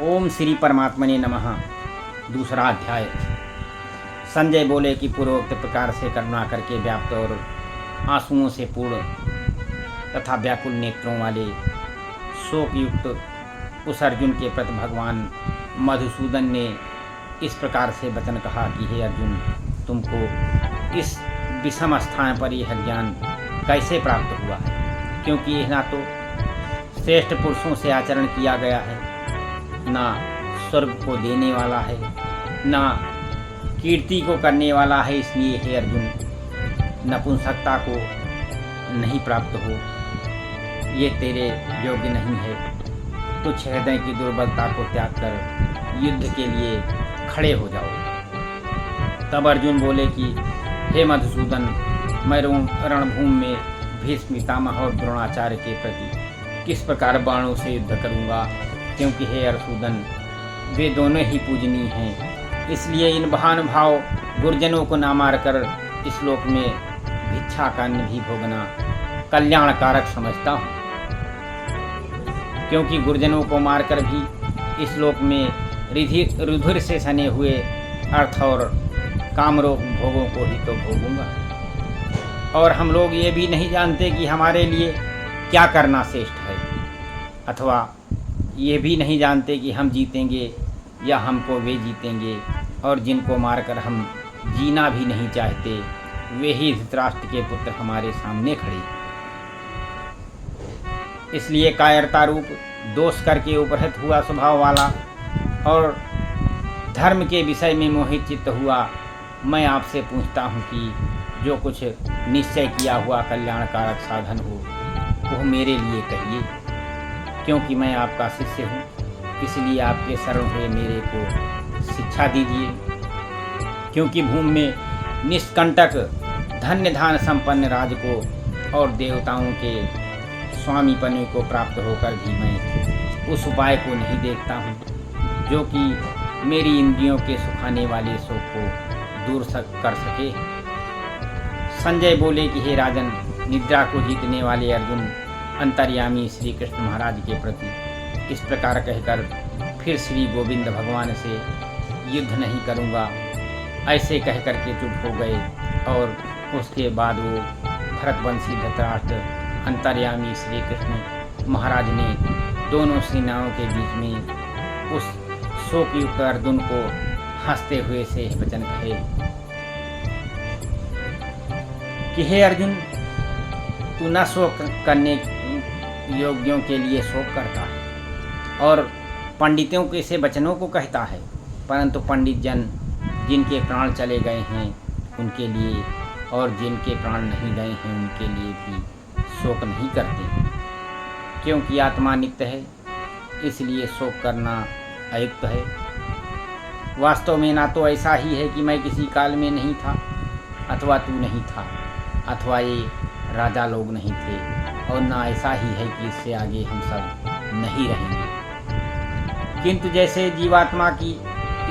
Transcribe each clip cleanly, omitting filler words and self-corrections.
ओम श्री परमात्मने नमः। दूसरा अध्याय। संजय बोले कि पूर्वोक्त प्रकार से करुणा करके व्याप्त और आंसुओं से पूर्ण तथा व्याकुल नेत्रों वाले शोक युक्त उस अर्जुन के प्रति भगवान मधुसूदन ने इस प्रकार से वचन कहा कि हे अर्जुन, तुमको इस विषम स्थान पर यह ज्ञान कैसे प्राप्त हुआ है, क्योंकि यह ना तो श्रेष्ठ पुरुषों से आचरण किया गया है, ना स्वर्ग को देने वाला है, ना कीर्ति को करने वाला है। इसलिए हे अर्जुन, नपुंसकता को नहीं प्राप्त हो, ये तेरे योग्य नहीं है। तुच्छ हृदय की दुर्बलता को त्याग कर युद्ध के लिए खड़े हो जाओ। तब अर्जुन बोले कि हे मधुसूदन, मैं रणभूमि में भीष्म पितामह और द्रोणाचार्य के प्रति किस प्रकार बाणों से युद्ध करूंगा, क्योंकि हे अर्जुन, वे दोनों ही पूजनीय हैं। इसलिए इन महानुभाव गुरुजनों को ना मारकर इस लोक में भिक्षा का अन्न भी भोगना कल्याणकारक समझता हूँ, क्योंकि गुरुजनों को मारकर भी इस लोक में रुधिर से सने हुए अर्थ और कामरोग भोगों को ही तो भोगूंगा। और हम लोग ये भी नहीं जानते कि हमारे लिए क्या करना श्रेष्ठ है, अथवा ये भी नहीं जानते कि हम जीतेंगे या हमको वे जीतेंगे। और जिनको मारकर हम जीना भी नहीं चाहते, वे ही धृतराष्ट्र के पुत्र हमारे सामने खड़े। इसलिए कायरता रूप दोष करके उपहृत हुआ स्वभाव वाला और धर्म के विषय में मोहित चित्त हुआ मैं आपसे पूछता हूँ कि जो कुछ निश्चय किया हुआ कल्याणकारक साधन हो वह मेरे लिए कहिए, क्योंकि मैं आपका शिष्य हूँ। इसलिए आपके शरण हुए मेरे को शिक्षा दीजिए, क्योंकि भूमि में निष्कंटक धन्य धान संपन्न राज को और देवताओं के स्वामीपने को प्राप्त होकर भी मैं उस उपाय को नहीं देखता हूँ जो कि मेरी इंद्रियों के सुखाने वाले शोक को दूर कर सके। संजय बोले कि हे राजन, निद्रा को जीतने वाले अर्जुन अंतर्यामी श्री कृष्ण महाराज के प्रति इस प्रकार कहकर फिर श्री गोविंद भगवान से युद्ध नहीं करूँगा, ऐसे कहकर के चुप हो गए। और उसके बाद वो भरतवंशी धृतराष्ट्र अंतर्यामी श्री कृष्ण महाराज ने दोनों सेनाओं के बीच में उस शोक युक्त अर्जुन को हंसते हुए से वचन कहे कि हे अर्जुन, तू न शोक करने योग्यों के लिए शोक करता है और पंडितों के से वचनों को कहता है, परंतु पंडित जन जिनके प्राण चले गए हैं उनके लिए और जिनके प्राण नहीं गए हैं उनके लिए भी शोक नहीं करते, क्योंकि आत्मा नित्य है। इसलिए शोक करना अयुक्त है। वास्तव में ना तो ऐसा ही है कि मैं किसी काल में नहीं था, अथवा तू नहीं था, अथवा ये राजा लोग नहीं थे, और ना ऐसा ही है कि इससे आगे हम सब नहीं रहेंगे। किंतु जैसे जीवात्मा की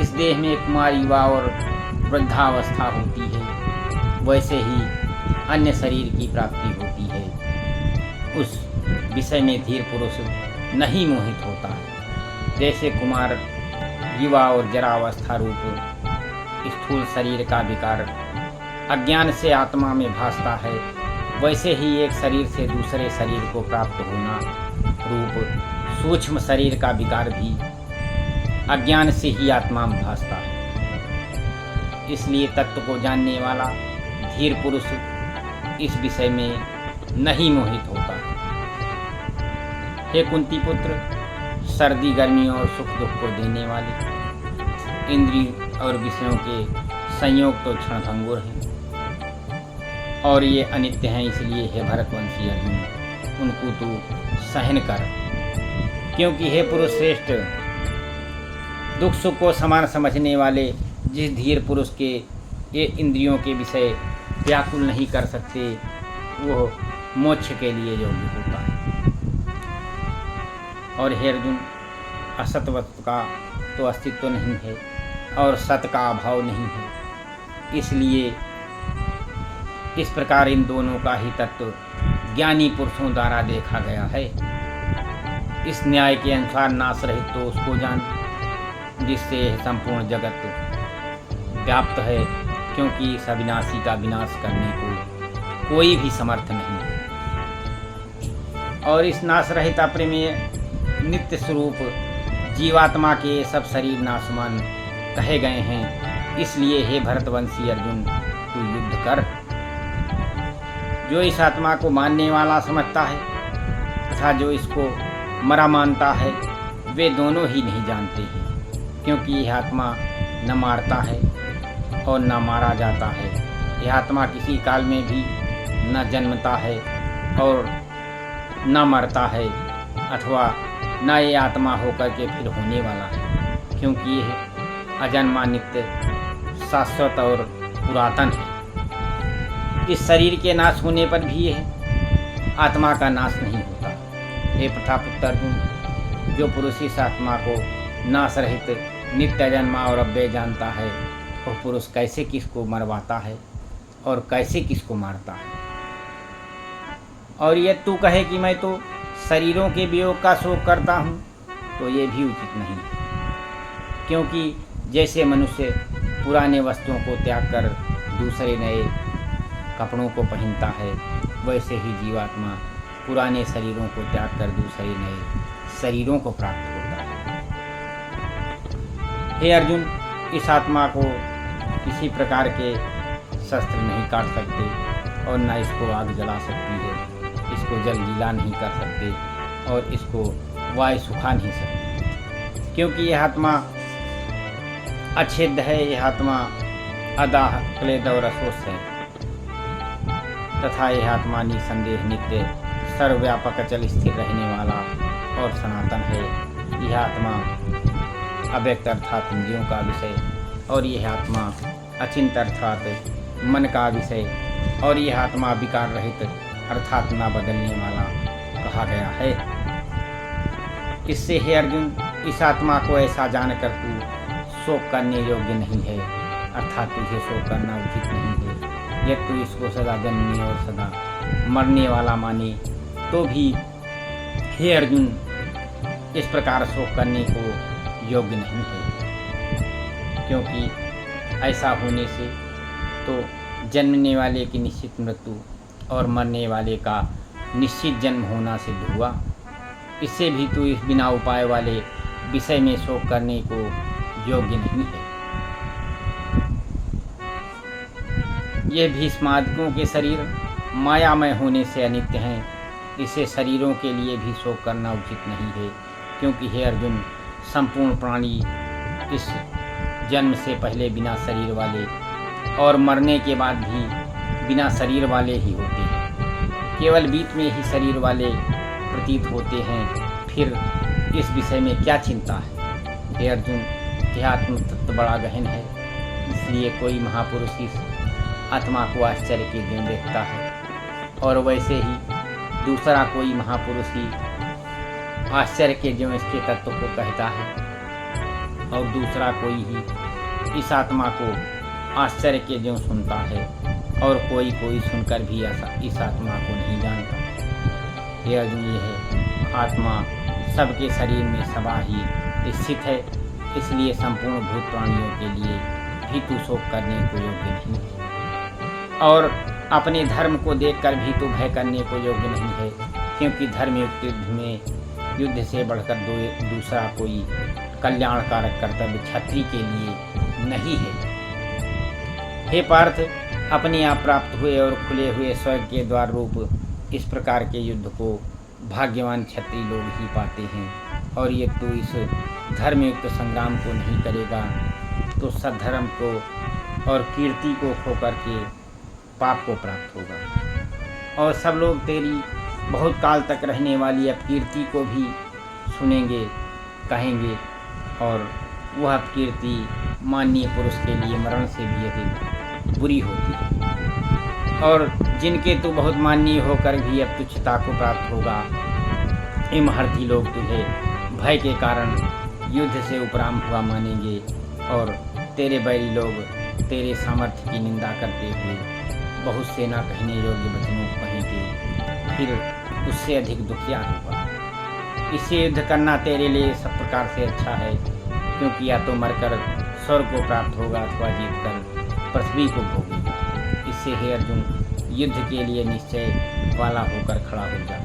इस देह में कुमार, युवा और वृद्धावस्था होती है, वैसे ही अन्य शरीर की प्राप्ति होती है। उस विषय में धीर पुरुष नहीं मोहित होता है। जैसे कुमार, युवा और जरावस्था रूप स्थूल शरीर का विकार अज्ञान से आत्मा में भासता है, वैसे ही एक शरीर से दूसरे शरीर को प्राप्त होना रूप सूक्ष्म शरीर का विकार भी अज्ञान से ही आत्मा में भासता है। इसलिए तत्व को जानने वाला धीर पुरुष इस विषय में नहीं मोहित होता। हे कुंती पुत्र, सर्दी गर्मी और सुख दुख को देने वाले इंद्रिय और विषयों के संयोग तो क्षणभंगुर हैं और ये अनित्य हैं। इसलिए हे भरतवंशी अर्जुन, उनको तू सहन कर, क्योंकि हे पुरुष श्रेष्ठ, दुख सुख को समान समझने वाले जिस धीर पुरुष के ये इंद्रियों के विषय व्याकुल नहीं कर सकते, वो मोक्ष के लिए योग्य होता है। और हे अर्जुन, असतवत का तो अस्तित्व नहीं है और सत का अभाव नहीं है। इसलिए इस प्रकार इन दोनों का ही तत्व ज्ञानी पुरुषों द्वारा देखा गया है। इस न्याय के अनुसार नाश रहित तो उसको जान जिससे संपूर्ण जगत व्याप्त है, क्योंकि इस अविनाशी का विनाश करने को कोई भी समर्थ नहीं। और इस नाश रहित अप्रमेय नित्य स्वरूप जीवात्मा के सब शरीर नाशमान कहे गए हैं। इसलिए हे भरतवंशी अर्जुन, तू युद्ध कर। जो इस आत्मा को मानने वाला समझता है तथा जो इसको मरा मानता है, वे दोनों ही नहीं जानते हैं, क्योंकि यह आत्मा न मारता है और न मारा जाता है। यह आत्मा किसी काल में भी न जन्मता है और न मरता है, अथवा न ये आत्मा होकर के फिर होने वाला है, क्योंकि यह अजन्मा, नित्य, शाश्वत और पुरातन है। इस शरीर के नाश होने पर भी यह आत्मा का नाश नहीं होता। हे प्रथापुत्र अर्जुन, जो पुरुष इस आत्मा को नाश रहित नित्य अजन्मा और अव्यय जानता है, वह पुरुष कैसे किसको मरवाता है और कैसे किसको मारता है। और यह तू कहे कि मैं तो शरीरों के वियोग का शोक करता हूँ, तो ये भी उचित नहीं, क्योंकि जैसे मनुष्य पुराने वस्तुओं को त्याग कर दूसरे नए कपड़ों को पहनता है, वैसे ही जीवात्मा पुराने शरीरों को त्याग कर दूसरे नए शरीरों को प्राप्त होता है। हे अर्जुन, इस आत्मा को किसी प्रकार के शस्त्र नहीं काट सकते और न इसको आग जला सकती है, इसको जल गीला नहीं कर सकते और इसको वायु सुखा नहीं सकते, क्योंकि यह आत्मा अच्छेद्य है। यह आत्मा अदाह, क्लेद और अशोष है तथा यह आत्मा निसंदेह नित्य, सर्वव्यापक, अचल, स्थिर रहने वाला और सनातन है। यह आत्मा अव्यक्त अर्थात इंद्रियों का विषय, और यह आत्मा अचिंत अर्थात मन का विषय, और यह आत्मा विकार रहित अर्थात ना बदलने वाला कहा गया है। इससे हे अर्जुन, इस आत्मा को ऐसा जानकर तू शोक करने योग्य नहीं है, अर्थात तुझे शोक करना उचित नहीं है। यदि तू इसको सदा जन्मने और सदा मरने वाला माने तो भी हे अर्जुन, इस प्रकार शोक करने को योग्य नहीं है, क्योंकि ऐसा होने से तो जन्मने वाले की निश्चित मृत्यु और मरने वाले का निश्चित जन्म होना सिद्ध हुआ। इससे भी तू इस बिना उपाय वाले विषय में शोक करने को योग्य नहीं है। ये भीष्मादिकों के शरीर मायामय होने से अनित्य हैं, इसे शरीरों के लिए भी शोक करना उचित नहीं है, क्योंकि हे अर्जुन, संपूर्ण प्राणी इस जन्म से पहले बिना शरीर वाले और मरने के बाद भी बिना शरीर वाले ही होते हैं। केवल बीच में ही शरीर वाले प्रतीत होते हैं, फिर इस विषय में क्या चिंता है। हे अर्जुन, यह आत्म तत्व बड़ा गहन है, इसलिए कोई महापुरुष इस आत्मा को आश्चर्य के ज्यों देखता है, और वैसे ही दूसरा कोई महापुरुष ही आश्चर्य के ज्यों इसके तत्व को कहता है, और दूसरा कोई ही इस आत्मा को आश्चर्य के ज्यों सुनता है, और कोई कोई सुनकर भी ऐसा इस आत्मा को नहीं जानता। हे अर्जुन, यह आत्मा सबके शरीर में सदा ही स्थित है, इसलिए संपूर्ण भूत प्राणियों के लिए भी तू शोक करने को योग्य नहीं है, और अपने धर्म को देखकर भी तू भय करने को योग्य नहीं है, क्योंकि धर्मयुक्त युद्ध में युद्ध से बढ़कर दूसरा कोई कल्याणकारक कर्तव्य क्षत्रिय के लिए नहीं है। हे पार्थ, अपने आप प्राप्त हुए और खुले हुए स्वर्ग के द्वार रूप इस प्रकार के युद्ध को भाग्यवान क्षत्रिय लोग ही पाते हैं, और ये तू इस धर्मयुक्त संग्राम को नहीं करेगा तो सद्धर्म को और कीर्ति को खोकर के पाप को प्राप्त होगा, और सब लोग तेरी बहुत काल तक रहने वाली अपकीर्ति को भी सुनेंगे, कहेंगे, और वह अपकीर्ति माननीय पुरुष के लिए मरण से भी अधिक बुरी होती है, और जिनके तू बहुत माननीय होकर भी अब तुच्छता को प्राप्त होगा। ये महर्षि लोग तुझे भय के कारण युद्ध से उपराम हुआ मानेंगे, और तेरे बैरी लोग तेरे सामर्थ्य की निंदा करते हुए बहुत से न कहने योग्य वचनों को कहेंगे, फिर उससे अधिक दुखिया होगा। इससे युद्ध करना तेरे लिए सब प्रकार से अच्छा है, क्योंकि या तो मरकर स्वर्ग को प्राप्त होगा अथवा जीतकर पृथ्वी को भोगेगा। इससे हे अर्जुन, युद्ध के लिए निश्चय वाला होकर खड़ा हो जा।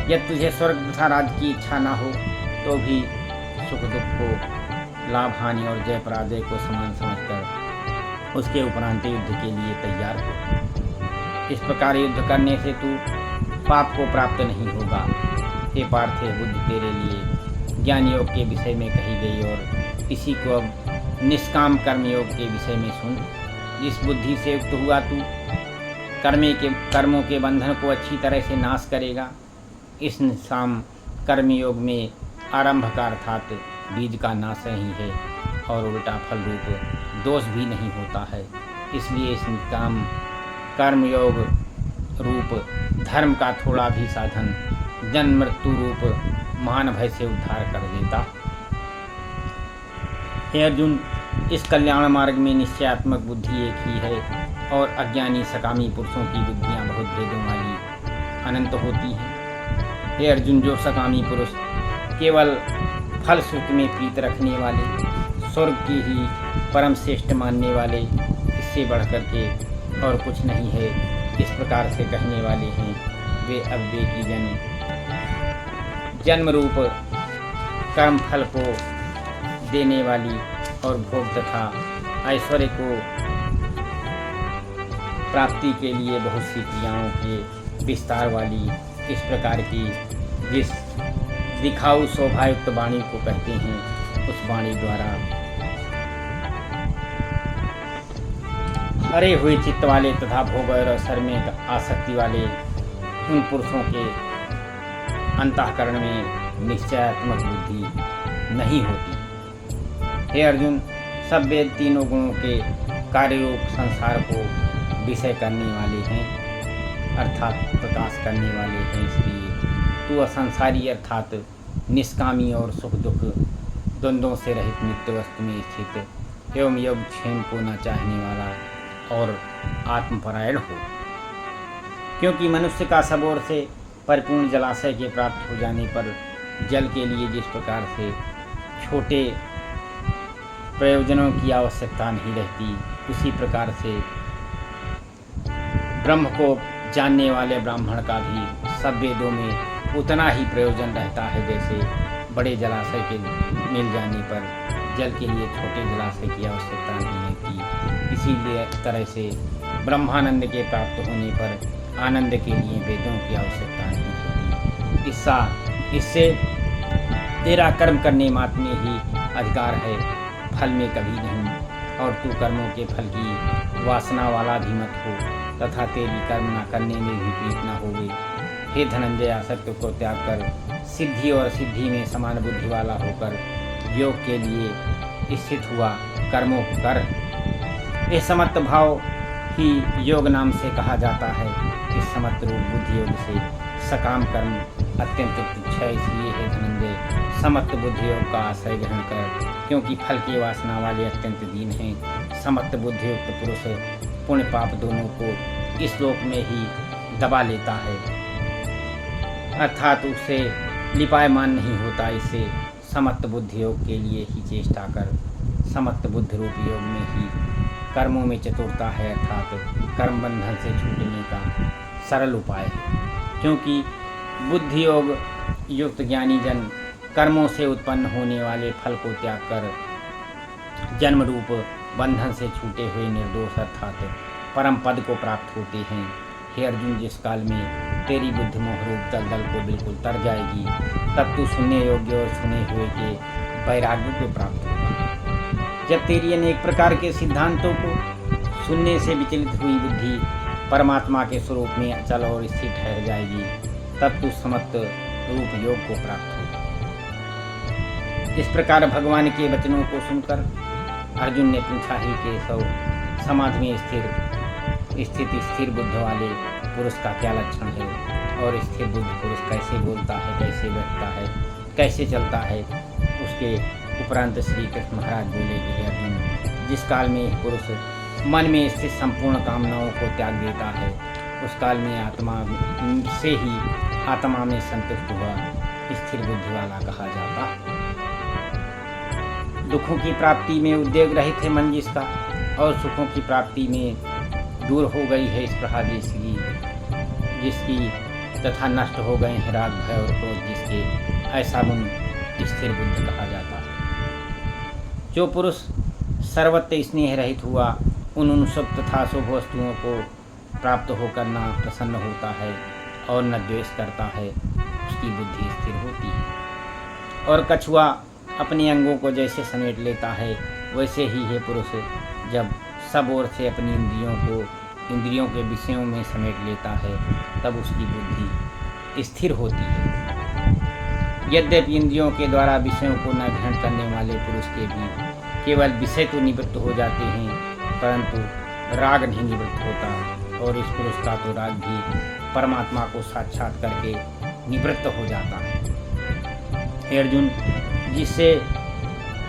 यदि तुझे स्वर्ग तथा राज्य की इच्छा ना हो तो भी सुख दुख को, लाभ हानि और जय पराजय को समान समझकर उसके उपरांत युद्ध के लिए तैयार हो। इस प्रकार युद्ध करने से तू पाप को प्राप्त नहीं होगा। हे पार्थ, बुद्धि तेरे लिए ज्ञान योग के विषय में कही गई और इसी को अब निष्काम कर्म योग के विषय में सुन। जिस बुद्धि से युक्त हुआ तू कर्मों के बंधन को अच्छी तरह से नाश करेगा। इस निष्काम कर्म योग में आरंभ का अर्थात बीज का नाश नहीं है और उल्टा फल रूप दोष भी नहीं होता है। इसलिए इस निष्काम कर्म योग रूप धर्म का थोड़ा भी साधन जन्म मृत्यु रूप महान भय से उद्धार कर देता। हे अर्जुन, इस कल्याण मार्ग में निश्चयात्मक बुद्धि एक ही है और अज्ञानी सकामी पुरुषों की बुद्धियाँ बहुत भेदों वाली अनंत होती हैं। हे अर्जुन, जो सकामी पुरुष केवल फल सुख में प्रीत रखने वाले, स्वर्ग की ही परम श्रेष्ठ मानने वाले, इससे बढ़कर के और कुछ नहीं है, इस प्रकार से कहने वाले हैं, वे अविवेकी जन्म रूप कर्म फल को देने वाली और भोग तथा ऐश्वर्य को प्राप्ति के लिए बहुत सी क्रियाओं के विस्तार वाली इस प्रकार की जिस दिखाऊ शोभायुक्त वाणी को कहते हैं, उस वाणी द्वारा हरे हुए चित्त वाले तथा भोग और अवसर में आसक्ति वाले उन पुरुषों के अंतःकरण में निश्चयात्मक बुद्धि नहीं होती। हे अर्जुन, सब वेद तीनों गुणों के कार्यरूप संसार को विषय करने वाले हैं, अर्थात प्रकाश करने वाले हैं। इसलिए तू असंसारी अर्थात निष्कामी और सुख दुख द्वंद्वों से रहित नित्य वस्तु में स्थित एवं योगक्षेम को न चाहने वाला और आत्मपरायण हो। क्योंकि मनुष्य का सब ओर से परिपूर्ण जलाशय के प्राप्त हो जाने पर जल के लिए जिस प्रकार से छोटे प्रयोजनों की आवश्यकता नहीं रहती, उसी प्रकार से ब्रह्म को जानने वाले ब्राह्मण का भी सब वेदों में उतना ही प्रयोजन रहता है, जैसे बड़े जलाशय के मिल जाने पर जल के लिए छोटे जलाशय की आवश्यकता नहीं रहती। इसीलिए तरह से ब्रह्मानंद के प्राप्त होने पर आनंद के लिए वेदों की आवश्यकता नहीं होती। इससे तेरा कर्म करने मात्र में ही अधिकार है, फल में कभी नहीं। और तू कर्मों के फल की वासना वाला भी मत हो तथा तेरी कर्म न करने में भी प्रीत न होवे। हे धनंजय, आसक्ति को त्याग कर सिद्धि और सिद्धि में समान बुद्धि वाला होकर योग के लिए स्थित हुआ कर्मों को कर। यह समत्त भाव ही योग नाम से कहा जाता है। इस समत्त रूप बुद्धि योग से सकाम कर्म अत्यंत तुच्छ है। इसलिए हे धनंजय, समत्त बुद्धि योग का आश्रय ग्रहण कर, क्योंकि फल की वासना वाले अत्यंत दीन हैं। समत्त बुद्धि युक्त पुरुष पुण्य पाप दोनों को इस लोक में ही दबा लेता है, अर्थात उससे लिपायमान नहीं होता। इससे समत्त बुद्धि योग के लिए ही चेष्टा कर। समत्त बुद्धि रूप योग में ही कर्मों में चतुरता है, अर्थात कर्म बंधन से छूटने का सरल उपाय है। क्योंकि बुद्धि योग युक्त ज्ञानी जन कर्मों से उत्पन्न होने वाले फल को त्याग कर जन्म रूप बंधन से छूटे हुए निर्दोष अर्थात परम पद को प्राप्त होते हैं। हे अर्जुन, जिस काल में तेरी बुद्धि मोह रूप दलदल को बिल्कुल तर जाएगी, तब तू सुनने योग्य और सुने हुए के वैराग्य को प्राप्त होगा। जब तेरी अनेक प्रकार के सिद्धांतों को सुनने से विचलित हुई बुद्धि परमात्मा के स्वरूप में अचल और स्थिर ठहर जाएगी, तब तू समत्त रूप योग को प्राप्त होगा। इस प्रकार भगवान के वचनों को सुनकर अर्जुन ने पूछा, ही केशव, समाधि में स्थिर बुद्ध वाले पुरुष का क्या लक्षण है और स्थिर बुद्ध पुरुष कैसे बोलता है, कैसे बैठता है, कैसे चलता है। उसके उपरांत श्री कृष्ण महाराज बोले कि अर्जुन, जिस काल में यह पुरुष मन में स्थित संपूर्ण कामनाओं को त्याग देता है, उस काल में आत्मा से ही आत्मा में संतुष्ट हुआ स्थिर बुद्धि वाला कहा जाता। दुखों की प्राप्ति में उद्वेग रहित है मन जिसका, और सुखों की प्राप्ति में दूर हो गई है इस प्रकार जिसकी तथा नष्ट हो गए हैं राग भय और क्रोध जिसके, ऐसा मन स्थिर बुद्धि कहा जाता है। जो पुरुष सर्वत्र स्नेह रहित हुआ, उन शुभ तथा शुभ वस्तुओं को प्राप्त होकर न प्रसन्न होता है और न द्वेष करता है, उसकी बुद्धि स्थिर होती है। और कछुआ अपने अंगों को जैसे समेट लेता है, वैसे ही है पुरुष जब सब ओर से अपनी इंद्रियों के विषयों में समेट लेता है, तब उसकी बुद्धि स्थिर होती है। यद्यपि इंद्रियों के द्वारा विषयों को न ग्रहण करने वाले पुरुष के भी केवल विषय तो निवृत्त हो जाते हैं, परंतु राग नहीं निवृत्त होता, और इस पुरुष का तो राग भी परमात्मा को साक्षात करके निवृत्त हो जाता है। हे अर्जुन, जिससे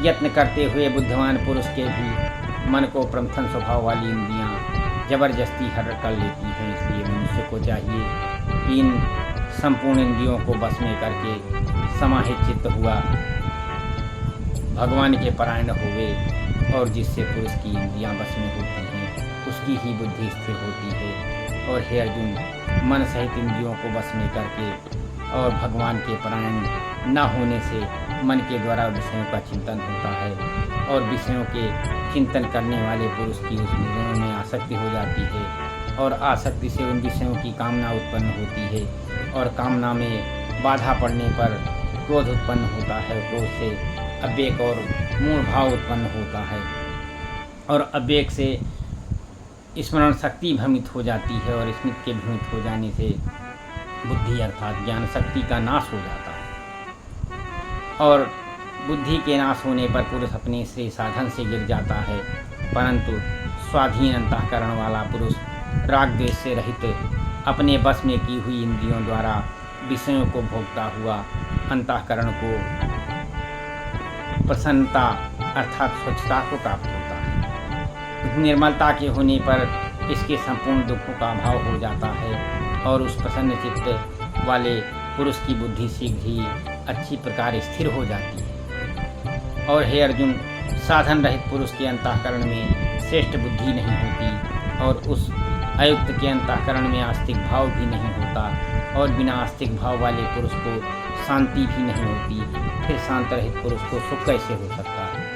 यत्न करते हुए बुद्धिमान पुरुष के भी मन को प्रमथन स्वभाव वाली इंद्रियां जबरदस्ती हर कर लेती हैं। इसलिए मनुष्य को चाहिए कि इन संपूर्ण इंद्रियों को बस में करके समाहित चित्त हुआ भगवान के परायण हुए, और जिससे पुरुष की इंद्रियां बस में होती हैं, उसकी ही बुद्धि स्थिर होती है। और हे अर्जुन, मन सहित इंद्रियों को बस में करके और भगवान के परायण न होने से मन के द्वारा विषयों का चिंतन होता है, और विषयों के चिंतन करने वाले पुरुष की उस विषयों में आसक्ति हो जाती है, और आसक्ति से उन विषयों की कामना उत्पन्न होती है, और कामना में बाधा पड़ने पर क्रोध उत्पन्न होता है। क्रोध से अविवेक और मूढ़ भाव उत्पन्न होता है, और अविवेक से स्मरण शक्ति भ्रमित हो जाती है, और स्मृति के भ्रमित हो जाने से बुद्धि अर्थात ज्ञान शक्ति का नाश हो जाता है। और बुद्धि के नाश होने पर पुरुष अपने से साधन से गिर जाता है, परंतु स्वाधीन अंतःकरण वाला पुरुष राग द्वेष से रहित अपने बस में की हुई इंद्रियों द्वारा विषयों को भोगता हुआ अंतःकरण को प्रसन्नता अर्थात स्वच्छता को प्राप्त होता है। निर्मलता के होने पर इसके संपूर्ण दुखों का अभाव हो जाता है, और उस प्रसन्न चित्त वाले पुरुष की बुद्धि शीघ्र ही अच्छी प्रकार स्थिर हो जाती है। और हे अर्जुन, साधन रहित पुरुष के अंतःकरण में श्रेष्ठ बुद्धि नहीं होती, और उस अयुक्त के अंतःकरण में आस्तिक भाव भी नहीं होता, और बिना आस्तिक भाव वाले पुरुष को शांति भी नहीं होती। फिर शांत रहित पुरुष को सुख कैसे हो सकता है?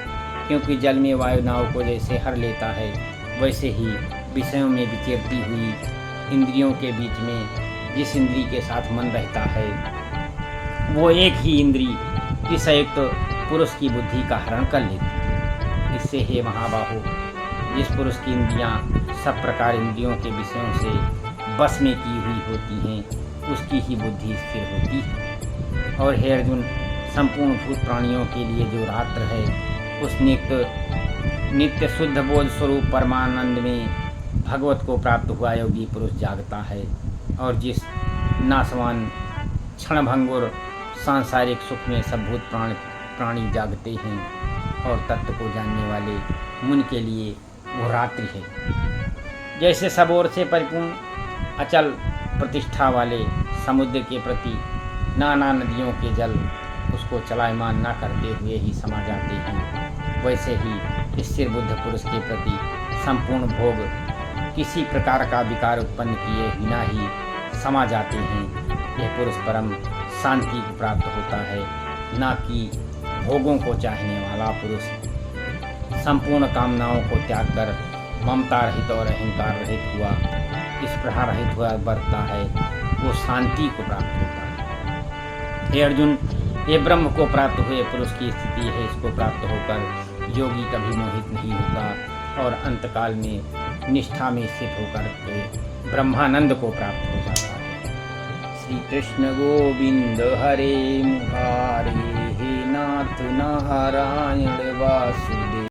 क्योंकि जल में वायु नाव को जैसे हर लेता है, वैसे ही विषयों में विचरती हुई इंद्रियों के बीच में जिस इंद्री के साथ मन रहता है, वो एक ही इंद्री इस अयुक्त पुरुष की बुद्धि का हरण कर लेती है। इससे हे महाबाहो, जिस पुरुष की इंद्रियां सब प्रकार इंद्रियों के विषयों से बस में की हुई होती हैं, उसकी ही बुद्धि स्थिर होती है। और हे अर्जुन, संपूर्ण भूत प्राणियों के लिए जो रात्र है, उस नित्य शुद्ध बोध स्वरूप परमानंद में भगवत को प्राप्त हुआ योगी पुरुष जागता है, और जिस नाशवान क्षणभंगुर सांसारिक सुख में सब भूत प्राणी जागते हैं, और तत्व को जानने वाले मुन के लिए वो रात्रि है। जैसे सब ओर से परिपूर्ण अचल प्रतिष्ठा वाले समुद्र के प्रति नाना नदियों के जल उसको चलायमान न करते हुए ही समा जाते हैं, वैसे ही स्थिर बुद्ध पुरुष के प्रति संपूर्ण भोग किसी प्रकार का विकार उत्पन्न किए बिना ही समा जाते हैं। यह पुरुष परम शांति को प्राप्त होता है, न कि भोगों को चाहने वाला पुरुष संपूर्ण कामनाओं को त्याग कर ममता रहित और अहंकार रहित हुआ इस प्रकार रहित हुआ बरतता है, वो शांति को प्राप्त होता है। हे अर्जुन, ये ब्रह्म को प्राप्त हुए पुरुष की स्थिति है। इसको प्राप्त होकर योगी कभी मोहित नहीं होता, और अंतकाल में निष्ठा में स्थित होकर के ब्रह्मानंद को प्राप्त हो जाता है। श्री कृष्ण गोविंद हरे मुरारे, हे नाथ नारायण वासुदेव।